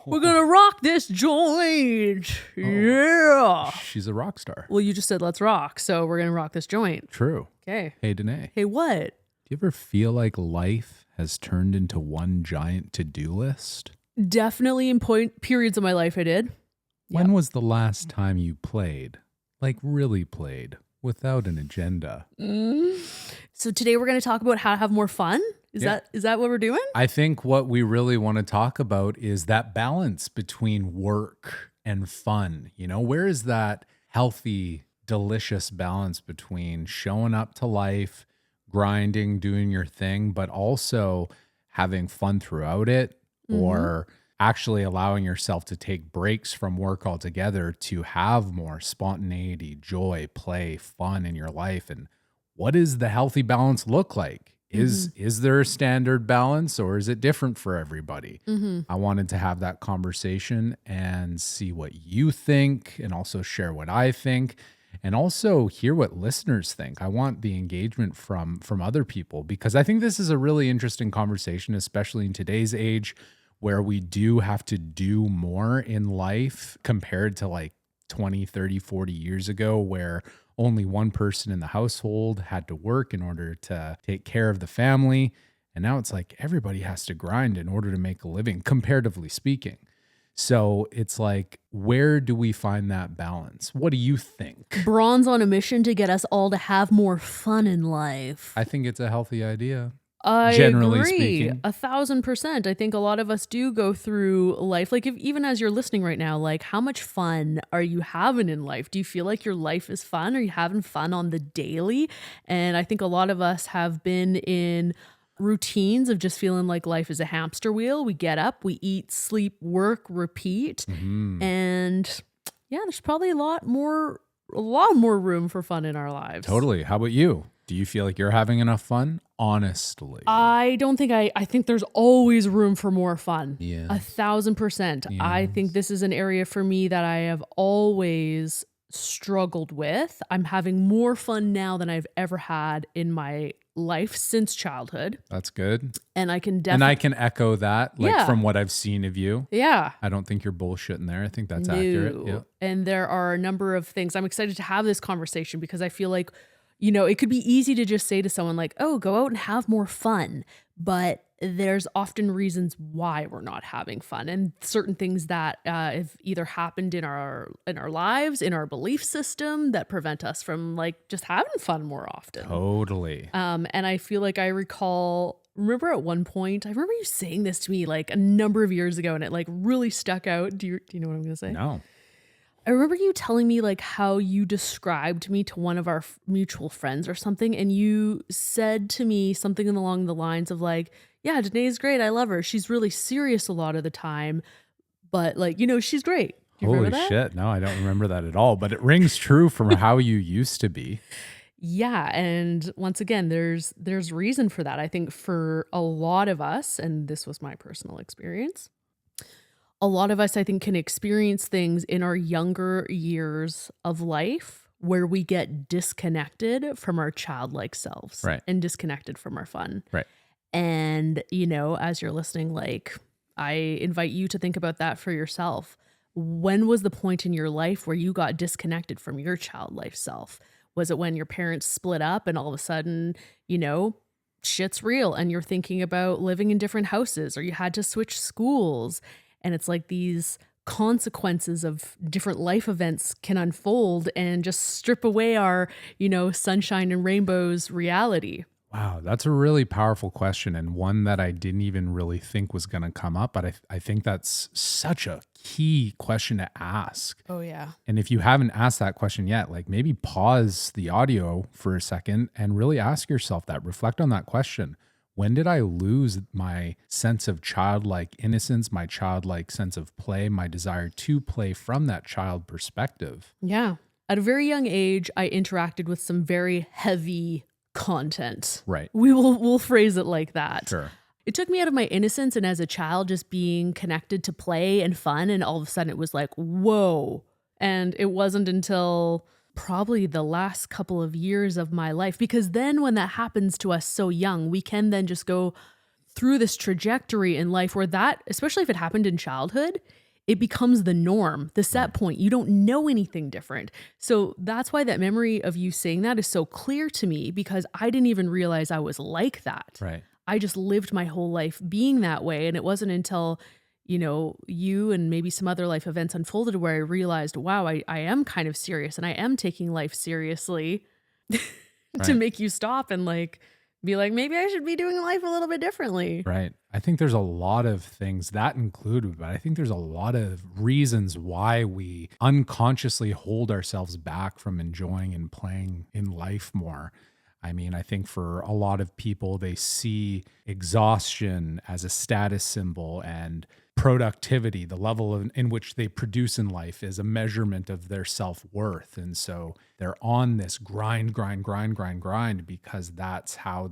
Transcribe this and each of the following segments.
We're gonna rock this joint. Yeah. She's a rock star. Well, you just said let's rock, so we're gonna rock this joint. True. Okay. Hey, Denai. Hey, what? Do you ever feel like life has turned into one giant to-do list? Definitely in periods of my life I did. When was the last time you played, like really played, without an agenda? So today we're gonna talk about how to have more fun. Is that what we're doing? I think what we really want to talk about is that balance between work and fun. You know, where is that healthy, delicious balance between showing up to life, grinding, doing your thing, but also having fun throughout it, or actually allowing yourself to take breaks from work altogether to have more spontaneity, joy, play, fun in your life? And what does the healthy balance look like? Is there a standard balance, or is it different for everybody? I wanted to have that conversation and see what you think, and also share what I think, and also hear what listeners think. I want the engagement from other people, because I think this is a really interesting conversation, especially in today's age where we do have to do more in life compared to like 20, 30, 40 years ago, where only one person in the household had to work in order to take care of the family. And now it's like everybody has to grind in order to make a living, comparatively speaking. So it's like, where do we find that balance? What do you think? Braun's on a mission to get us all to have more fun in life. I think it's a healthy idea. I Generally agree, speaking. 1,000%. I think a lot of us do go through life, like even as you're listening right now, like how much fun are you having in life? Do you feel like your life is fun? Are you having fun on the daily? And I think a lot of us have been in routines of just feeling like life is a hamster wheel. We get up, we eat, sleep, work, repeat. And yeah, there's probably a lot more room for fun in our lives. Totally. How about you? Do you feel like you're having enough fun? Honestly. I don't think I think there's always room for more fun. Yeah. 1,000%. I think this is an area for me that I have always struggled with. I'm having more fun now than I've ever had in my life since childhood. That's good. And I can And definitely... I can echo that, like from what I've seen of you. Yeah. I don't think you're bullshitting there. I think that's accurate. Yeah. And there are a number of things. I'm excited to have this conversation because I feel like, you know, it could be easy to just say to someone like, oh, go out and have more fun. But there's often reasons why we're not having fun, and certain things that have either happened in our lives, in our belief system, that prevent us from like just having fun more often. Totally. And I feel like I remember at one point, I remember you saying this to me like a number of years ago, and it like really stuck out. Do you know what I'm going to say? No. I remember you telling me like how you described me to one of our mutual friends or something. And you said to me something along the lines of like, yeah, Danae's great. I love her. She's really serious a lot of the time, but like, you know, she's great. Do you remember that? Shit. No, I don't remember that at all, but it rings true from how you used to be. Yeah. And once again, there's reason for that. I think for a lot of us, and this was my personal experience, a lot of us, I think, can experience things in our younger years of life where we get disconnected from our childlike selves, right, and disconnected from our fun. Right. And, you know, as you're listening, like, I invite you to think about that for yourself. When was the point in your life where you got disconnected from your childlike self? Was it when your parents split up and all of a sudden, you know, shit's real and you're thinking about living in different houses, or you had to switch schools? And it's like these consequences of different life events can unfold and just strip away our, you know, sunshine and rainbows reality. Wow, that's a really powerful question, and one that I didn't even really think was going to come up, but I think that's such a key question to ask. Oh, yeah. And if you haven't asked that question yet, like maybe pause the audio for a second and really ask yourself that. Reflect on that question. When did I lose my sense of childlike innocence, my childlike sense of play, my desire to play from that child perspective? Yeah. At a very young age, I interacted with some very heavy content. Right. We'll phrase it like that. Sure. It took me out of my innocence, and as a child, just being connected to play and fun, and all of a sudden it was like, whoa. And it wasn't until probably the last couple of years of my life, because then when that happens to us so young, we can then just go through this trajectory in life where that, especially if it happened in childhood, it becomes the norm, the set Right. point. You don't know anything different. So that's why that memory of you saying that is so clear to me, because I didn't even realize I was like that. Right. I just lived my whole life being that way. And it wasn't until, you and maybe some other life events unfolded where I realized, wow, I am kind of serious and I am taking life seriously to Right. make you stop and be like, maybe I should be doing life a little bit differently. Right. I think there's a lot of things that included, but I think there's a lot of reasons why we unconsciously hold ourselves back from enjoying and playing in life more. I mean, I think for a lot of people, they see exhaustion as a status symbol and productivity, the level in which they produce in life, is a measurement of their self-worth. And so they're on this grind because that's how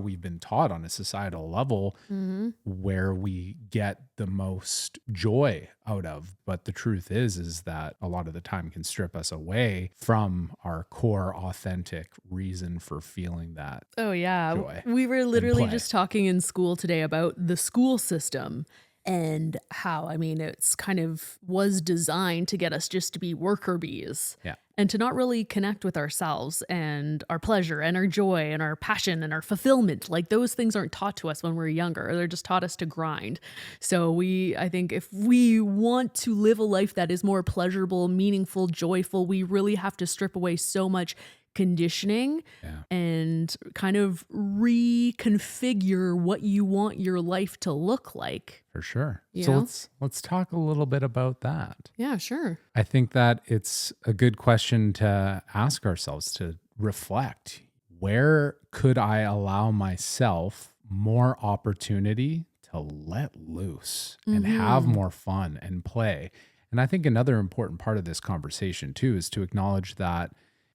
we've been taught on a societal level, Hmm. where we get the most joy out of. But the truth is that a lot of the time can strip us away from our core authentic reason for feeling that Oh, yeah. joy We were and literally play. just talking in school today about the school system and how, it's kind of was designed to get us just to be worker bees Yeah, and to not really connect with ourselves and our pleasure and our joy and our passion and our fulfillment. Like those things aren't taught to us when we're younger. They're just taught us to grind. So I think if we want to live a life that is more pleasurable, meaningful, joyful, we really have to strip away so much conditioning yeah, and kind of reconfigure what you want your life to look like, for sure. you So know? let's talk a little bit about that. Yeah, sure. I think that it's a good question to ask ourselves, to reflect. Where could I allow myself more opportunity to let loose and have Mhm. more fun and play? And I think another important part of this conversation, too, is to acknowledge that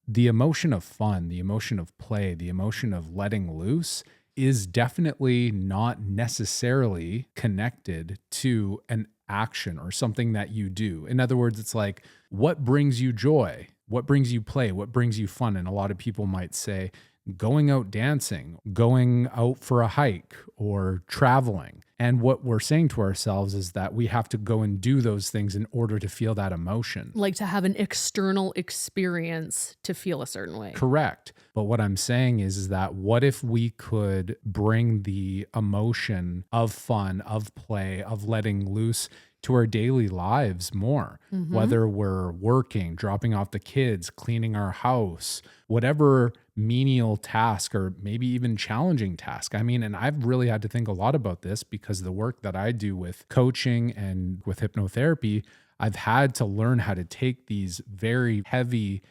the emotion of fun, the emotion of play, the emotion of letting loose is definitely not necessarily connected to an action or something that you do. In other words, it's like, what brings you joy? What brings you play? What brings you fun? And a lot of people might say, going out dancing, going out for a hike, or traveling. And what we're saying to ourselves is that we have to go and do those things in order to feel that emotion. Like to have an external experience to feel a certain way. Correct. But what I'm saying is that what if we could bring the emotion of fun, of play, of letting loose to our daily lives more, Mhm. whether we're working, dropping off the kids, cleaning our house, whatever menial task or maybe even challenging task. I mean, and I've really had to think a lot about this because the work that I do with coaching and with hypnotherapy, I've had to learn how to take these very heavy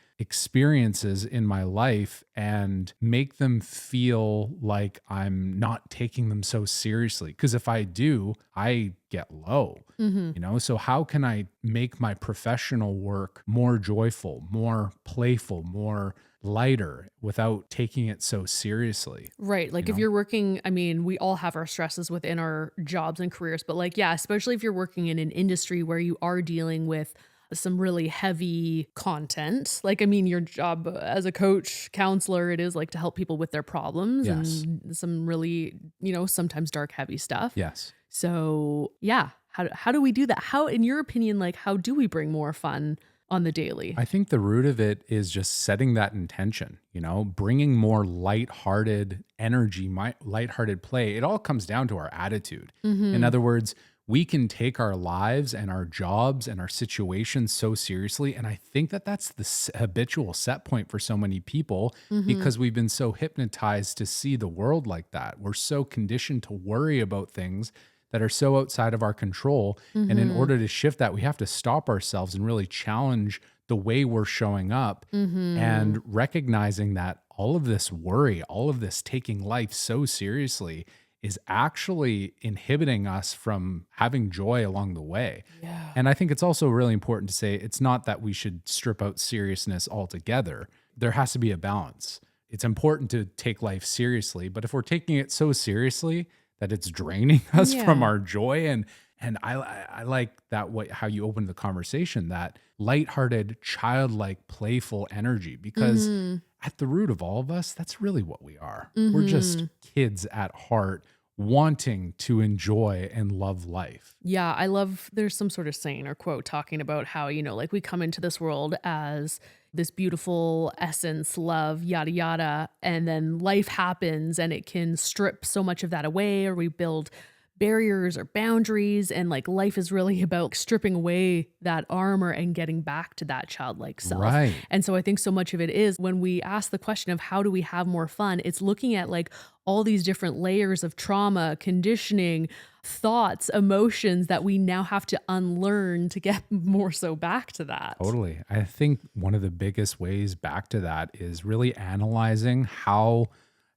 experiences in my life and make them feel like I'm not taking them so seriously. Because if I do, I get low. Mhm. So how can I make my professional work more joyful, more playful, more lighter without taking it so seriously? Right. You Like if know? you're working, we all have our stresses within our jobs and careers, but yeah, especially if you're working in an industry where you are dealing with some really heavy content. Your job as a coach, counselor, it is like to help people with their problems Yes. and some really, sometimes dark, heavy stuff. Yes. So, yeah, how do we do that? How, in your opinion, how do we bring more fun on the daily? I think the root of it is just setting that intention, bringing more lighthearted energy, lighthearted play. It all comes down to our attitude. In Mhm. other words, we can take our lives and our jobs and our situations so seriously. And I think that that's the habitual set point for so many people Mhm. because we've been so hypnotized to see the world like that. We're so conditioned to worry about things that are so outside of our control. And in Mhm. order to shift that, we have to stop ourselves and really challenge the way we're showing up and Mhm. recognizing that all of this worry, all of this taking life so seriously is actually inhibiting us from having joy along the way. Yeah. And I think it's also really important to say it's not that we should strip out seriousness altogether. There has to be a balance. It's important to take life seriously, but if we're taking it so seriously that it's draining us from Yeah. our joy, and I like that how you opened the conversation, that lighthearted, childlike, playful energy, because Mhm. at the root of all of us, that's really what we are. We're just Mhm. kids at heart wanting to enjoy and love life. Yeah, I love there's some sort of saying or quote talking about how, like we come into this world as this beautiful essence, love, yada, yada. And then life happens and it can strip so much of that away, or we build barriers or boundaries. And like life is really about stripping away that armor and getting back to that childlike self. Right. And so I think so much of it is when we ask the question of how do we have more fun, it's looking at like all these different layers of trauma, conditioning, thoughts, emotions that we now have to unlearn to get more so back to that. Totally. I think one of the biggest ways back to that is really analyzing how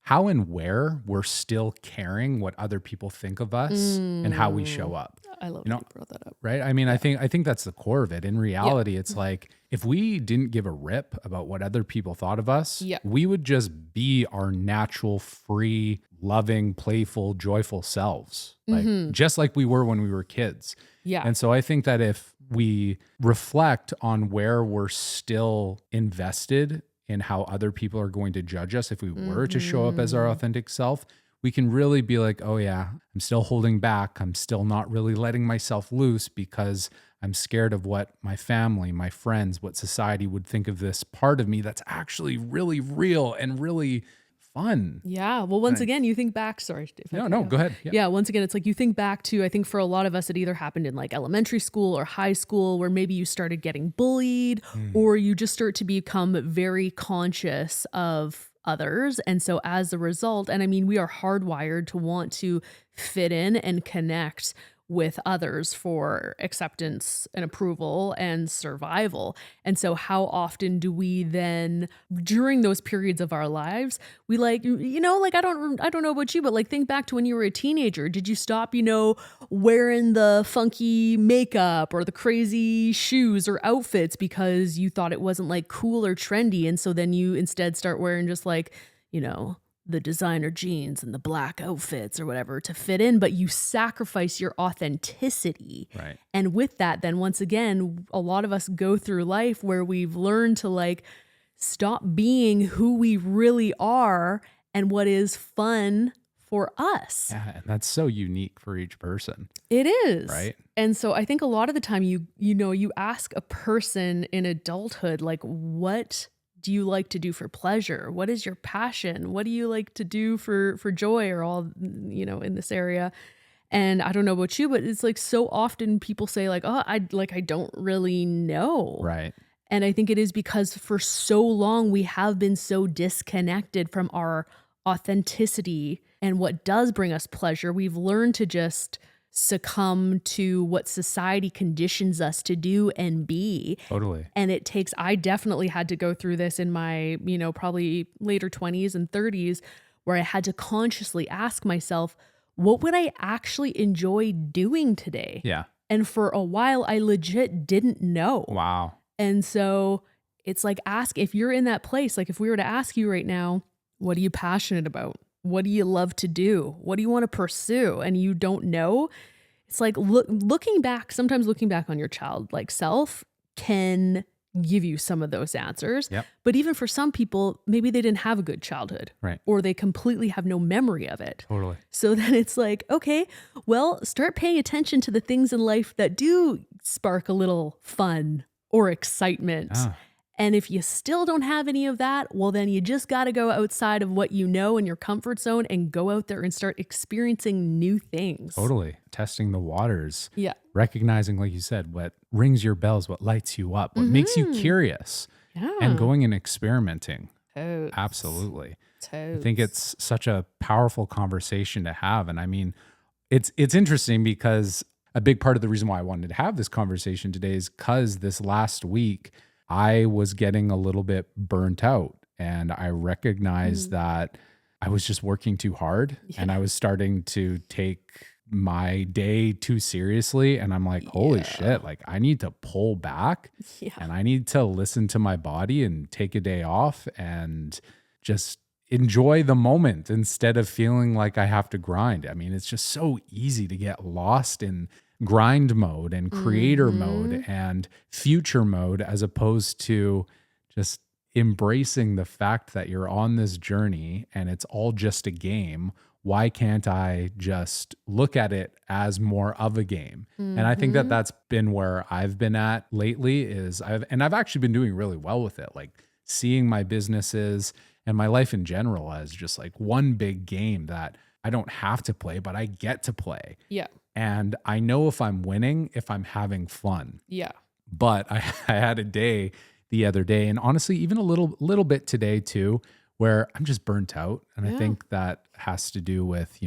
and where we're still caring what other people think of us and how we show up. I love You that know, you brought that up. right? I mean, I think that's the core of it. In Yeah. reality, it's like if we didn't give a rip about what other people thought of us, Yeah. we would just be our natural, free, loving, playful, joyful selves. Like just like we were when we were kids. Yeah. And so I think that if we reflect on where we're still invested in how other people are going to judge us if we were to show up as our authentic self, we can really be like, oh yeah, I'm still holding back. I'm still not really letting myself loose because I'm scared of what my family, my friends, what society would think of this part of me that's actually really real and really fun. Yeah. Well, once Right. again, you think back, sorry. If I No, cut no, you off. go ahead. Yeah. Yeah. Once again, it's like you think back to, I think for a lot of us, it either happened in like elementary school or high school, where maybe you started getting bullied or you just start to become very conscious of others. And so as a result, and I mean, we are hardwired to want to fit in and connect with others for acceptance and approval and survival. And so how often do we then during those periods of our lives, we like like I don't know about you, but like think back to when you were a teenager. Did you stop, wearing the funky makeup or the crazy shoes or outfits because you thought it wasn't like cool or trendy, and so then you instead start wearing just like, the designer jeans and the black outfits or whatever to fit in, but you sacrifice your authenticity. Right. And with that, then once again, a lot of us go through life where we've learned to like stop being who we really are and what is fun for us. Yeah. And that's so unique for each person. It is. Right. And so I think a lot of the time you ask a person in adulthood, like, what do you like to do for pleasure? What is your passion? What do you like to do for joy or all, in this area? And I don't know about you, but it's like so often people say like, oh, I don't really know. Right. And I think it is because for so long we have been so disconnected from our authenticity and what does bring us pleasure. We've learned to just succumb to what society conditions us to do and be. Totally. And I definitely had to go through this in my, probably later 20s and 30s, where I had to consciously ask myself, what would I actually enjoy doing today? Yeah. And for a while, I legit didn't know. Wow. And so it's like, if you're in that place, like if we were to ask you right now, what are you passionate about? What do you love to do? What do you want to pursue? And you don't know. It's like looking back on your childlike self can give you some of those answers. Yep. But even for some people, maybe they didn't have a good childhood. Right. Or they completely have no memory of it. Totally. So then it's like, okay, well, start paying attention to the things in life that do spark a little fun or excitement. Ah. And if you still don't have any of that, well, then you just got to go outside of what you know in your comfort zone and go out there and start experiencing new things. Totally. Testing the waters. Yeah. Recognizing, like you said, what rings your bells, what lights you up, what makes you curious, Yeah. and going and experimenting. Totes. Absolutely. I Totes. think it's such a powerful conversation to have. And I mean, it's interesting because a big part of the reason why I wanted to have this conversation today is because this last week I was getting a little bit burnt out, and I recognized that I was just working too hard and I was starting to take my day too seriously. And I'm like, holy shit, like I need to pull back and I need to listen to my body and take a day off and just enjoy the moment instead of feeling like I have to grind. I mean, it's just so easy to get lost in grind mode and creator mode and future mode, as opposed to just embracing the fact that you're on this journey and it's all just a game, why can't I just look at it as more of a game? And I think that Mhm. that's been where I've been at lately I've actually been doing really well with it. Like seeing my businesses and my life in general as just like one big game that I don't have to play, but I get to play. Yeah. And I know if I'm winning, if I'm having fun. Yeah. But I had a day the other day, and honestly, even a little bit today too, where I'm just burnt out. And I Yeah. think that has to do with,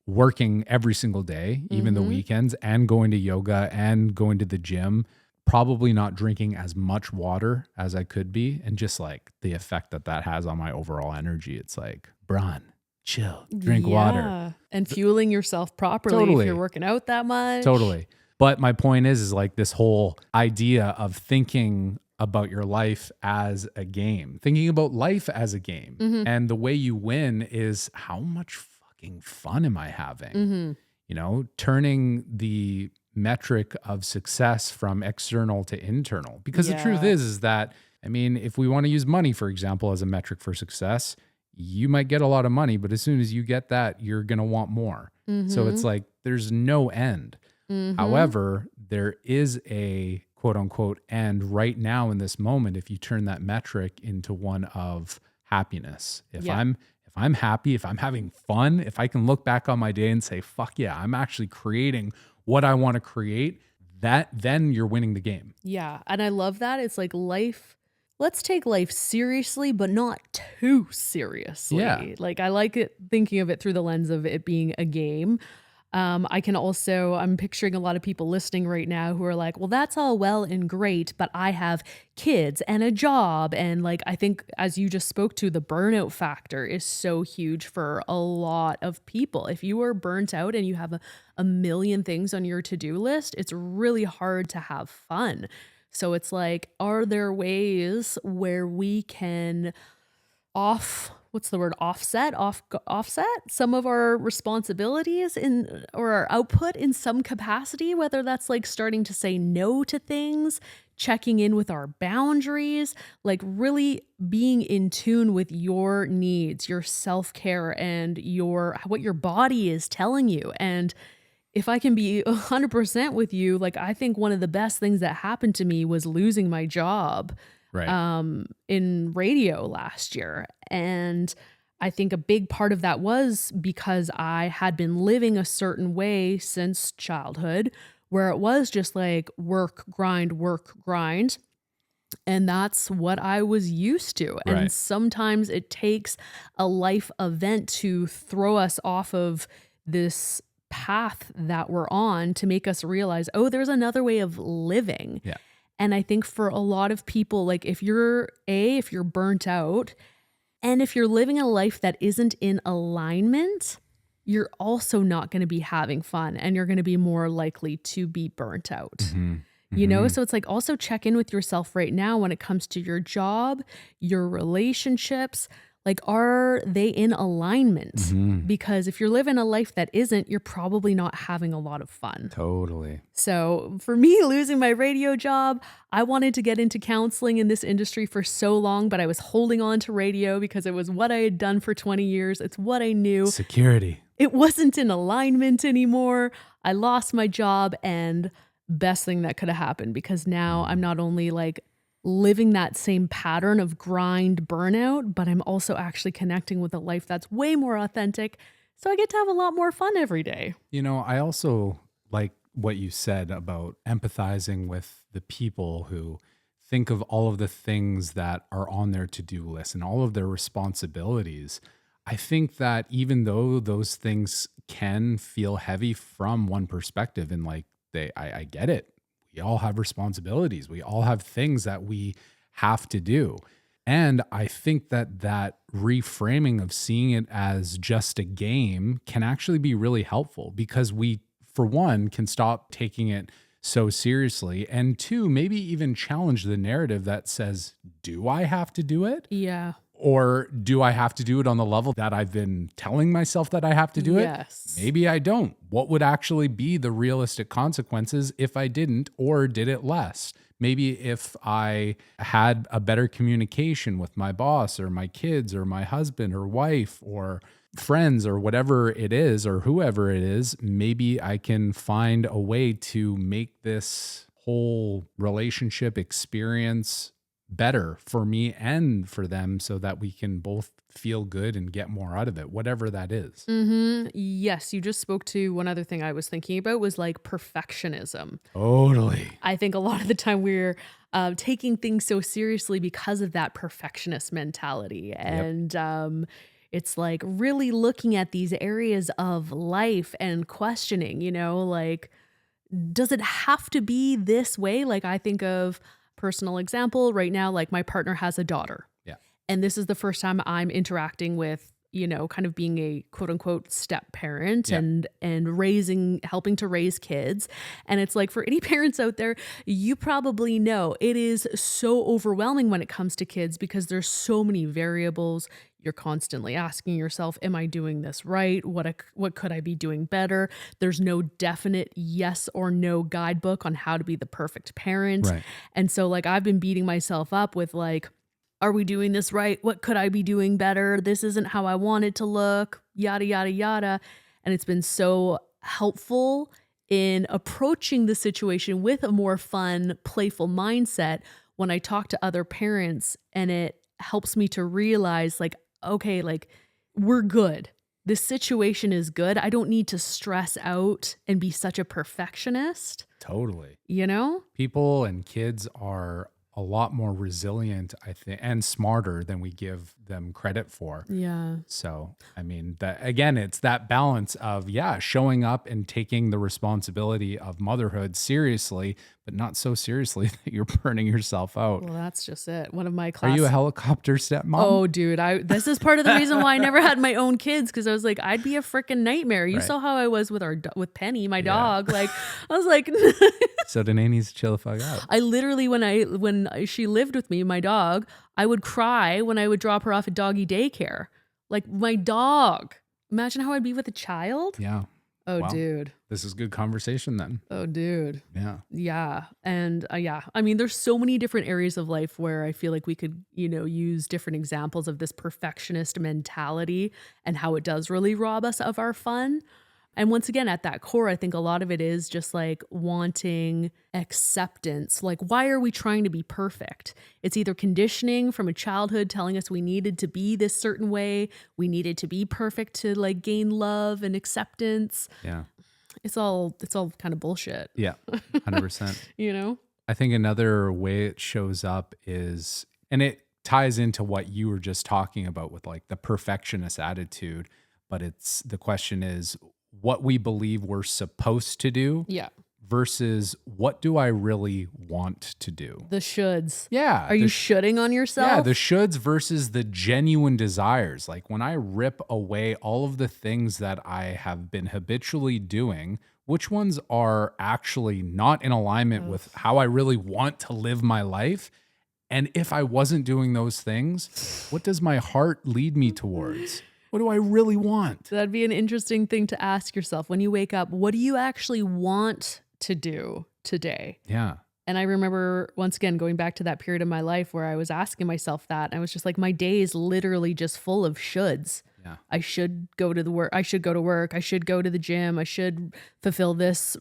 working every single day, even the Mhm. weekends, and going to yoga and going to the gym, probably not drinking as much water as I could be, and just like the effect that that has on my overall energy. It's like, Bron, chill, drink water. Yeah. And fueling yourself properly if you're Totally. working out that much. Totally. But my point is like this whole idea of thinking about your life as a game, thinking about life as a game. Mhm. And the way you win is how much fucking fun am I having? Mhm. Turning the metric of success from external to internal. Because the truth Yeah. is that, I mean, if we want to use money, for example, as a metric for success, you might get a lot of money, but as soon as you get that, you're going to want more. So it's Mhm. like there's no end. Mhm. However, there is a quote unquote end right now in this moment if you turn that metric into one of happiness. If Yeah. I'm happy, if I'm having fun, if I can look back on my day and say, fuck yeah, I'm actually creating what I want to create, that then you're winning the game. Yeah. And I love that. It's like life, let's take life seriously, but not too Yeah. seriously. Like I like it thinking of it through the lens of it being a game. I'm picturing a lot of people listening right now who are like, well, that's all well and great, but I have kids and a job. And like, I think as you just spoke to, the burnout factor is so huge for a lot of people. If you are burnt out and you have a million things on your to-do list, it's really hard to have fun. So it's like, are there ways where we can what's the word, offset some of our responsibilities in or our output in some capacity, whether that's like starting to say no to things, checking in with our boundaries, like really being in tune with your needs, your self-care, and your what your body is telling you. And if I can be 100% with you, like I think one of the best things that happened to me was losing my job Right. in radio last year. And I think a big part of that was because I had been living a certain way since childhood, where it was just like work, grind, work, grind. And that's what I was used to. And Right. sometimes it takes a life event to throw us off of this path that we're on to make us realize, oh, there's another way of living. Yeah. And I think for a lot of people, like if you're burnt out and if you're living a life that isn't in alignment, you're also not going to be having fun and you're going to be more likely to be burnt out. Mhm. Mhm. So it's like also check in with yourself right now when it comes to your job, your relationships. Like, are they in alignment? Mhm. Because if you're living a life that isn't, you're probably not having a lot of fun. Totally. So for me, losing my radio job, I wanted to get into counseling in this industry for so long, but I was holding on to radio because it was what I had done for 20 years. It's what I knew. Security. It wasn't in alignment anymore. I lost my job, and best thing that could have happened because now I'm Mhm. not only like living that same pattern of grind burnout, but I'm also actually connecting with a life that's way more authentic. So I get to have a lot more fun every day. I also like what you said about empathizing with the people who think of all of the things that are on their to-do list and all of their responsibilities. I think that even though those things can feel heavy from one perspective, and like I get it. We all have responsibilities. We all have things that we have to do. And I think that that reframing of seeing it as just a game can actually be really helpful because we, for one, can stop taking it so seriously. And two, maybe even challenge the narrative that says, do I have to do it? Yeah. Or do I have to do it on the level that I've been telling myself that I have to do it? Yes. Maybe I don't. What would actually be the realistic consequences if I didn't or did it less? Maybe if I had a better communication with my boss or my kids or my husband or wife or friends or whatever it is, or whoever it is, maybe I can find a way to make this whole relationship experience better for me and for them so that we can both feel good and get more out of it, whatever that is. Yes, you just spoke to one other thing I was thinking about was like perfectionism. Totally. I think a lot of the time we're taking things so seriously because of that perfectionist mentality. Yep. And it's like really looking at these areas of life and questioning, like, does it have to be this way? Like, I think of personal example right now, like my partner has a daughter. Yeah. And this is the first time I'm interacting with, kind of being a quote unquote step parent Yeah. and helping to raise kids. And it's like for any parents out there, you probably know it is so overwhelming when it comes to kids because there's so many variables. You're constantly asking yourself, am I doing this right? What could I be doing better? There's no definite yes or no guidebook on how to be the perfect parent. Right. And so like I've been beating myself up with like, are we doing this right? What could I be doing better? This isn't how I want it to look, yada, yada, yada. And it's been so helpful in approaching the situation with a more fun, playful mindset when I talk to other parents, and it helps me to realize like, okay, like we're good. This situation is good. I don't need to stress out and be such a perfectionist, Totally. you know? People and kids are a lot more resilient, I think, and smarter than we give them credit for. Yeah. So, I mean, that again, it's that balance of, yeah, showing up and taking the responsibility of motherhood seriously, but not so seriously that you're burning yourself out. Well, that's just it. One of my Are you a class. helicopter stepmom? Oh, dude, this is part of the reason why I never had my own kids, because I was like, I'd be a freaking nightmare. You Right. saw how I was with with Penny, my Yeah. dog. Like, I was like, So Danae needs to chill the fuck out. I literally, when she lived with me, my dog, I would cry when I would drop her off at doggy daycare. Like my dog. Imagine how I'd be with a child. Yeah. Oh, Well, dude. This is good conversation then. Oh, dude. Yeah. Yeah. And yeah, I mean, there's so many different areas of life where I feel like we could, use different examples of this perfectionist mentality and how it does really rob us of our fun. And once again, at that core, I think a lot of it is just like wanting acceptance. Like, why are we trying to be perfect? It's either conditioning from a childhood telling us we needed to be this certain way. We needed to be perfect to like gain love and acceptance. Yeah. It's all kind of bullshit, Yeah. 100%. you know? I think another way it shows up is, and it ties into what you were just talking about with like the perfectionist attitude, but the question is what we believe we're supposed to do Yeah. versus what do I really want to do? The shoulds. Yeah. Are you shoulding on yourself? Yeah, the shoulds versus the genuine desires. Like when I rip away all of the things that I have been habitually doing, which ones are actually not in alignment with how I really want to live my life? And if I wasn't doing those things, what does my heart lead me towards? What do I really want? That'd be an interesting thing to ask yourself when you wake up. What do you actually want to do today? Yeah. And I remember once again going back to that period of my life where I was asking myself that. And I was just like, my day is literally just full of shoulds. Yeah. I should go to work. I should go to work. I should go to the gym. I should fulfill this,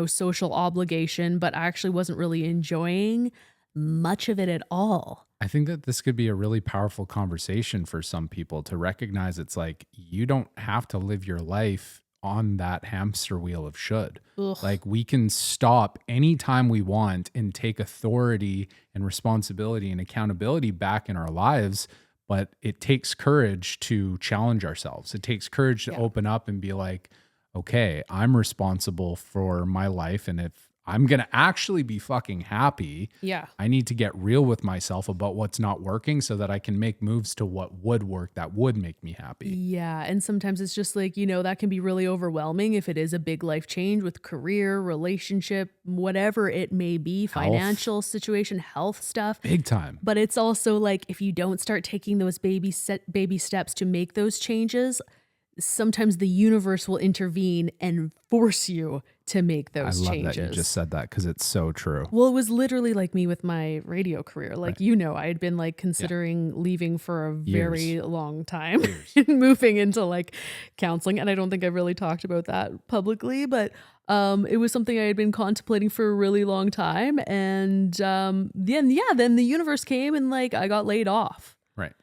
social obligation. But I actually wasn't really enjoying much of it at all. I think that this could be a really powerful conversation for some people to recognize it's like you don't have to live your life on that hamster wheel of should. Ugh. Like we can stop anytime we want and take authority and responsibility and accountability back in our lives. But it takes courage to challenge ourselves. It takes courage to open up and be like, okay, I'm responsible for my life. And if I'm going to actually be fucking happy, Yeah. I need to get real with myself about what's not working so that I can make moves to what would work that would make me happy. Yeah. And sometimes it's just like, that can be really overwhelming if it is a big life change with career, relationship, whatever it may be, financial situation, health stuff. Big time. But it's also like if you don't start taking those baby steps to make those changes, sometimes the universe will intervene and force you to make I those love that you just changes. said that because it's so true. Well, it was literally like me with my radio career. Right. Like, I had been like Yeah. considering leaving for a Years. very long time Years. and moving into like counseling. And I don't think I've really talked about that publicly, but it was something I had been contemplating for a really long time. And then the universe came and like I got laid off. Right.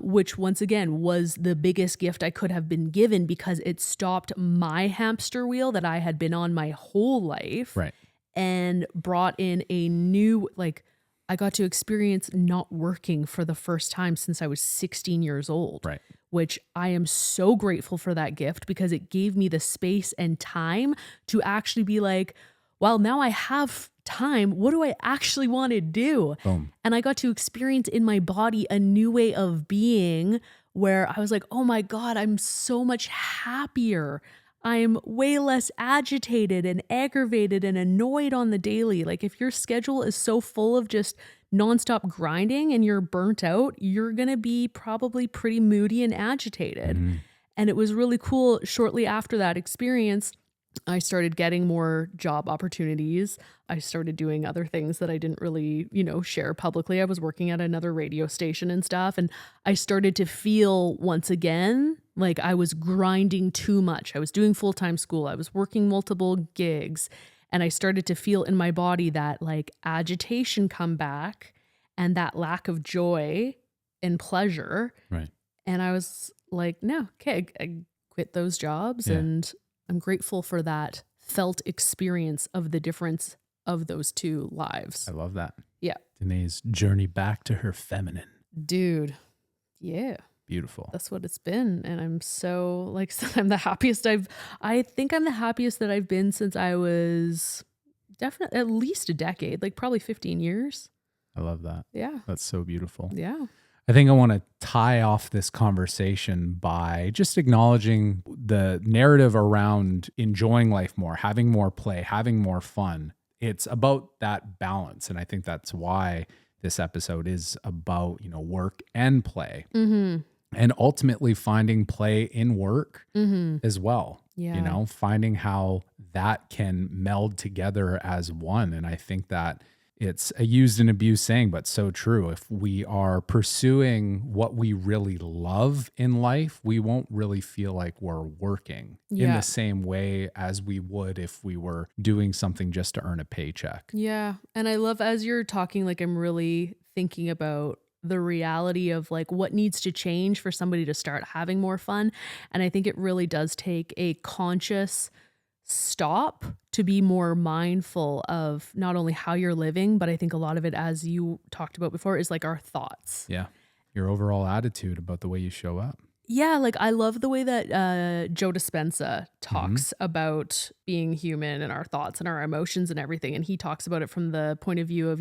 Which once again was the biggest gift I could have been given because it stopped my hamster wheel that I had been on my whole life Right. and brought in a new, like, I got to experience not working for the first time since I was 16 years old, Right. which I am so grateful for that gift because it gave me the space and time to actually be like, well, now I have time. What do I actually want to do? Boom. And I got to experience in my body a new way of being where I was like, oh my God, I'm so much happier. I'm way less agitated and aggravated and annoyed on the daily. Like, if your schedule is so full of just nonstop grinding and you're burnt out, you're going to be probably pretty moody and agitated. Mhm. And it was really cool. Shortly after that experience, I started getting more job opportunities. I started doing other things that I didn't really, share publicly. I was working at another radio station and stuff. And I started to feel once again like I was grinding too much. I was doing full-time school. I was working multiple gigs. And I started to feel in my body that like agitation come back and that lack of joy and pleasure. Right. And I was like, no, okay, I quit those jobs Yeah. and I'm grateful for that felt experience of the difference of those two lives. I love that. Yeah. Danae's journey back to her feminine. Dude. Yeah. Beautiful. That's what it's been. And I'm so, like I said, I think I'm the happiest that I've been since I was definitely at least a decade, like probably 15 years. I love that. Yeah. That's so beautiful. Yeah. I think I want to tie off this conversation by just acknowledging the narrative around enjoying life more, having more play, having more fun. It's about that balance. And I think that's why this episode is about, work and play. Mm-hmm. And ultimately finding play in work Mm-hmm. as well. Yeah. Finding how that can meld together as one. And I think that it's a used and abused saying, but so true. If we are pursuing what we really love in life, we won't really feel like we're working in Yeah. the same way as we would if we were doing something just to earn a paycheck. Yeah. And I love as you're talking, like I'm really thinking about the reality of like what needs to change for somebody to start having more fun. And I think it really does take a conscious stop to be more mindful of not only how you're living, but I think a lot of it, as you talked about before, is like our thoughts. Yeah. Your overall attitude about the way you show up. Yeah, like I love the way that Joe Dispenza talks about being human and our thoughts and our emotions and everything. And he talks about it from the point of view of,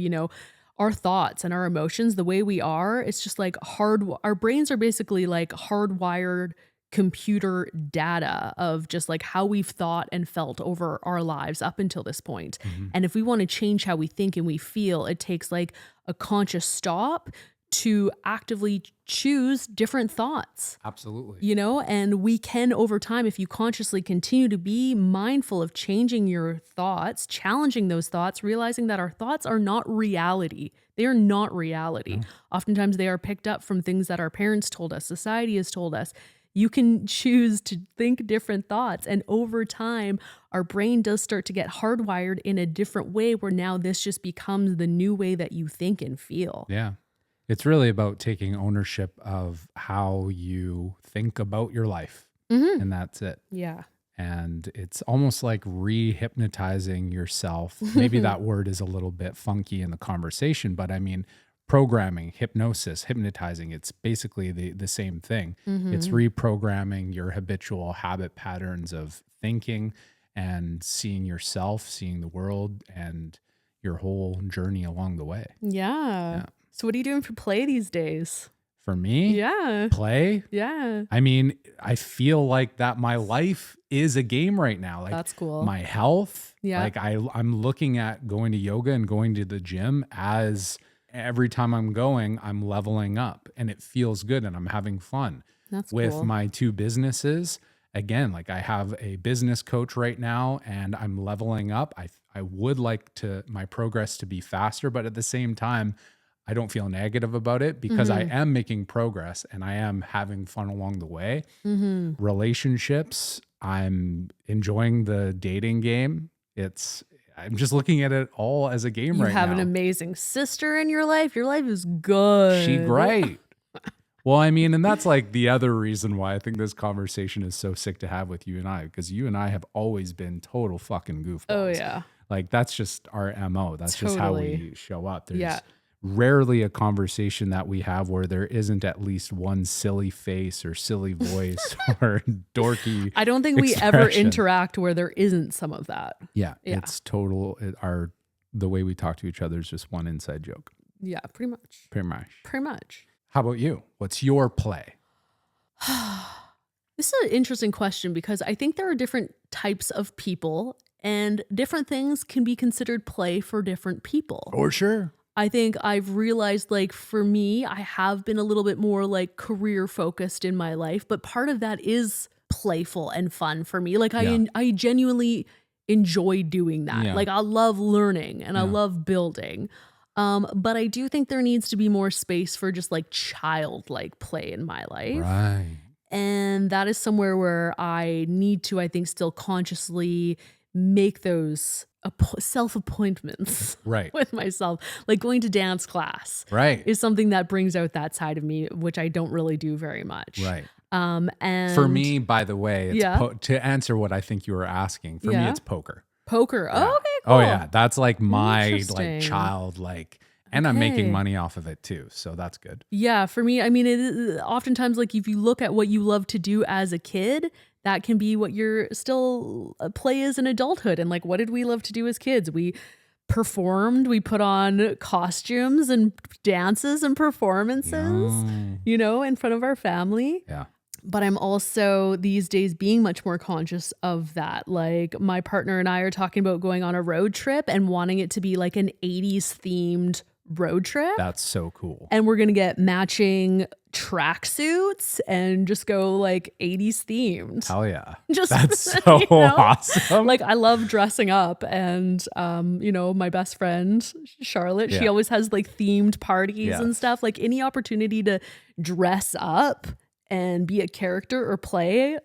our thoughts and our emotions, the way we are. It's just like our brains are basically like hardwired computer data of just like how we've thought and felt over our lives up until this point. And if we want to change how we think and we feel, it takes like a conscious stop to actively choose different thoughts. Absolutely. And we can over time, if you consciously continue to be mindful of changing your thoughts, challenging those thoughts, realizing that our thoughts are not reality. They are not reality. Oftentimes they are picked up from things that our parents told us, society has told us. You can choose to think different thoughts. And over time, our brain does start to get hardwired in a different way where now this just becomes the new way that you think and feel. Yeah. It's really about taking ownership of how you think about your life. And that's it. Yeah. And it's almost like re-hypnotizing yourself. Maybe that word is a little bit funky in the conversation, but I mean, programming, hypnosis, hypnotizing, it's basically the same thing. It's reprogramming your habitual habit patterns of thinking and seeing yourself, seeing the world, and your whole journey along the way. Yeah. So what are you doing for play these days? For me, Yeah. play, Yeah. I mean, I feel like that my life is a game right now. Like That's cool. my health, Yeah. like I'm looking at going to yoga and going to the gym as every time I'm going, I'm leveling up and it feels good and I'm having fun That's with cool. my two businesses. again, like I have a business coach right now and I'm leveling up. I would like to my progress to be faster, but at the same time, I don't feel negative about it because I Mhm. am making progress and I am having fun along the way. Mhm. Relationships, I'm enjoying the dating game. I'm just looking at it all as a game You right have an now. amazing sister in your life. Your life is She good. great. Well, I mean, and that's like the other reason why I think this conversation is so sick to have with you and I, because you and I have always been total fucking Oh, goofballs. yeah. Like that's just our MO. That's just how Totally. we show up. Yeah. There's rarely a conversation that we have where there isn't at least one silly face or silly voice or dorky I don't think we ever expression. interact where there isn't some of that. Yeah, Yeah. it's total. The way we talk to each other is just one inside joke, Yeah, pretty much. pretty much. Pretty much. How about you? What's your play? This is an interesting question because I think there are different types of people and different things can be considered play for different people. For sure. I think I've realized, like, for me, I have been a little bit more like career focused in my life, but part of that is playful and fun for me. Like, Yeah. I genuinely enjoy doing that. Yeah. Like, I love learning and I Yeah. love building. But I do think there needs to be more space for just like childlike play in my life. Right. And that is somewhere where I need to, I think, still consciously make those self appointments Right. with myself. Like going to dance class Right. is something that brings out that side of me, which I don't really do very much. Right. And For me, by the way, it's Yeah. to answer what I think you were asking. For me, Yeah. it's poker. poker. Yeah. Oh, okay, cool. Oh yeah, that's like my Interesting. child and I'm making Okay. money off of it too, so that's good. Yeah, for me, I mean, it is oftentimes like if you look at what you love to do as a kid, that can be what you're still play as an adulthood. And like, what did we love to do as kids? We performed, we put on costumes and dances and performances, in front of our family. Yeah. But I'm also these days being much more conscious of that. Like my partner and I are talking about going on a road trip and wanting it to be like an 80s themed road trip. That's so cool. And we're going to get matching tracksuits and just go like 80s themed. Hell yeah. Just That's so awesome. Like I love dressing up and my best friend Charlotte, she Yeah. always has like themed parties Yes. and stuff. Like any opportunity to dress up and be a character or play,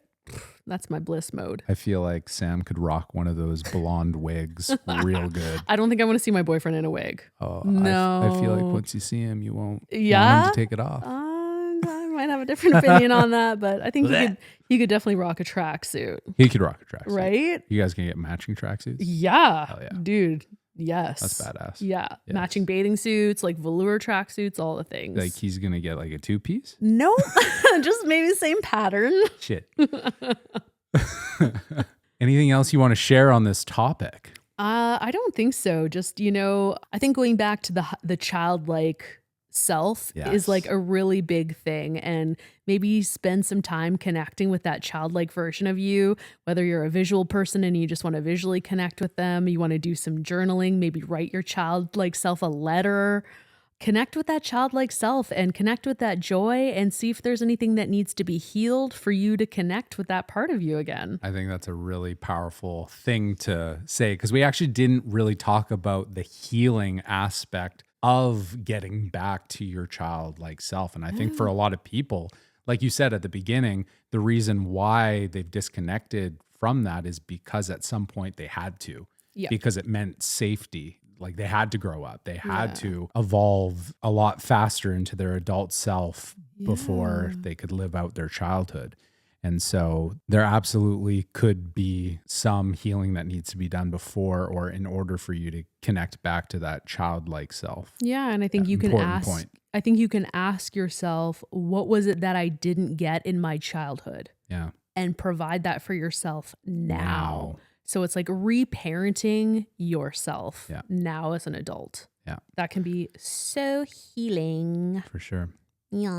that's my bliss mode. I feel like Sam could rock one of those blonde wigs real good. I don't think I want to see my boyfriend in a wig. Oh, No. I feel like once you see him, you won't want Yeah? him to take it off. I might have a different opinion on that, but I think he could definitely rock a tracksuit, He could rock a tracksuit. right? You guys gonna get matching tracksuits? Yeah. Hell yeah. Dude. Yes. That's badass. Yeah. Yes. Matching bathing suits, like velour tracksuits, all the things. Like he's gonna get like a 2-piece? No, just maybe same pattern. Shit. Anything else you want to share on this topic? I don't think so. Just, I think going back to the childlike self Yes. is like a really big thing. And maybe spend some time connecting with that childlike version of you, whether you're a visual person and you just want to visually connect with them, you want to do some journaling, maybe write your childlike self a letter. Connect with that childlike self and connect with that joy and see if there's anything that needs to be healed for you to connect with that part of you again. I think that's a really powerful thing to say because we actually didn't really talk about the healing aspect of getting back to your childlike self. And I think for a lot of people, like you said at the beginning, the reason why they've disconnected from that is because at some point they had to, Yeah. because it meant safety. Like they had to grow up. They had Yeah. to evolve a lot faster into their adult self before Yeah. they could live out their childhood. And so there absolutely could be some healing that needs to be done before or in order for you to connect back to that childlike self. Yeah, and I think you can Important ask point. I think you can ask yourself, what was it that I didn't get in my childhood? Yeah. And provide that for yourself now. Now. So it's like reparenting yourself Yeah. now as an adult. Yeah. That can be so healing. For sure.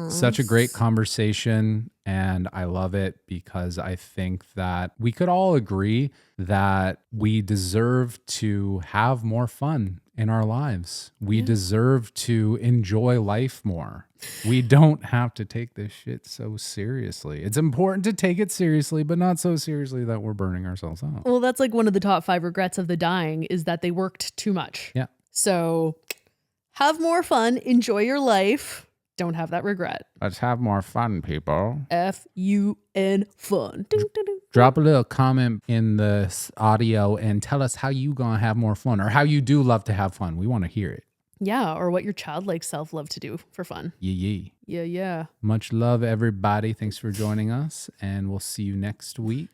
Such a great Yes. conversation, and I love it because I think that we could all agree that we deserve to have more fun in our lives. We Yeah. deserve to enjoy life more. We don't have to take this shit so seriously. It's important to take it seriously, but not so seriously that we're burning ourselves out. Well, that's like one of the top 5 regrets of the dying is that they worked too much. Yeah. So have more fun, enjoy your life. Don't have that regret. Let's have more fun, people. FUN fun. Ding, ding, ding. Drop a little comment in the audio and tell us how you gonna have more fun or how you do love to have fun. We want to hear it. Yeah, or what your childlike self loved to do for fun. Yee yee. Yeah, yeah. Much love, everybody. Thanks for joining us, and we'll see you next week.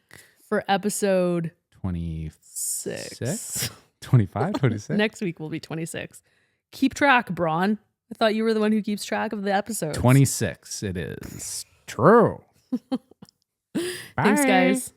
For episode 26? 6. 25? 26? Next week will be 26. Keep track, Braun. I thought you were the one who keeps track of the episodes. 26 it is. True. Thanks, Bye. guys.